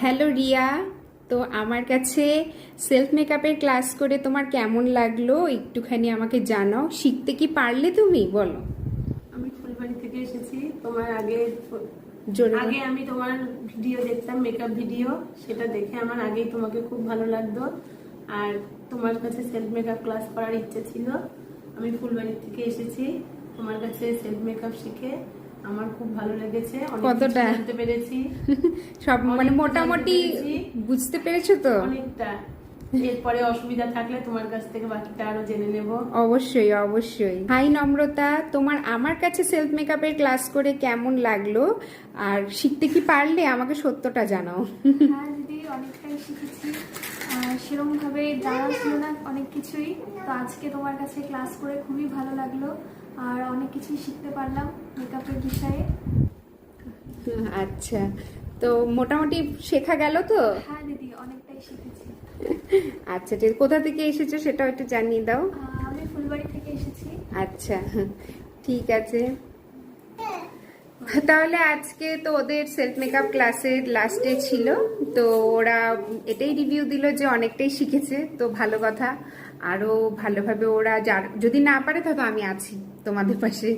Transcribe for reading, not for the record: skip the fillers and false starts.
Hello Riya. তো আমার কাছে সেলফ মেকআপের ক্লাস করে তোমার কেমন লাগলো একটুখানি আমাকে জানাও। শিখতে কি পারলে তুমি, বলো। আমি ফুলবাড়ি থেকে এসেছি। তোমার আগে জোরে আগে বলো। আমি তোমার ভিডিও দেখতাম, মেকআপ ভিডিও। সেটা দেখে আমার আগেই তোমাকে খুব ভালো লাগতো, আর তোমার কাছে সেলফ মেকআপ ক্লাস করার ইচ্ছে ছিল। আমি ফুলবাড়ি থেকে এসেছি, তোমার কাছে সেলফ মেকআপ শিখে আমার খুব ভালো লেগেছে। অনেক কিছু কতটা জানতে পেরেছি, সব মানে অনেক কিছু জানতে মোটামুটি পেরেছি, বুঝতে পেরেছো তো? অনেকটা। এরপরে অসুবিধা থাকলে তোমার কাছ থেকে বাকিটা আরো জেনে নেব। অবশ্যই অবশ্যই। হাই নম্রতা, তোমার আমার কাছে সেলফ মেকআপের ক্লাস করে কেমন লাগলো আর শিখতে কি পারলে আমাকে সত্যটা জানাও। হ্যাঁ দিদি, অনেকটাই শিখেছি। সেরকম ভাবে জানা ছিল না অনেক কিছুই, তো আজকে তোমার কাছে ক্লাস করে খুবই ভালো লাগলো, আর অনেক কিছুই শিখতে পারলাম মেকআপের বিষয়ে। আচ্ছা, তো মোটামুটি শেখা গেল তো? হ্যাঁ দিদি, অনেকটাই শিখেছি। আচ্ছা ঠিক, কোথা থেকে এসেছো সেটাও একটু জানিয়ে দাও। আমি ফুলবাড়ি থেকে এসেছি। আচ্ছা, ঠিক আছে। তাহলে আজকে তো ওদের সেলফ মেকআপ ক্লাসের লাস্ট ডে ছিল, তো ওরা এটাই রিভিউ দিল যে অনেকটাই শিখেছে, তো ভালো কথা। আরো ভালোভাবে ওরা যদি না পারে তবে আমি আছি তোমাদের পাশে।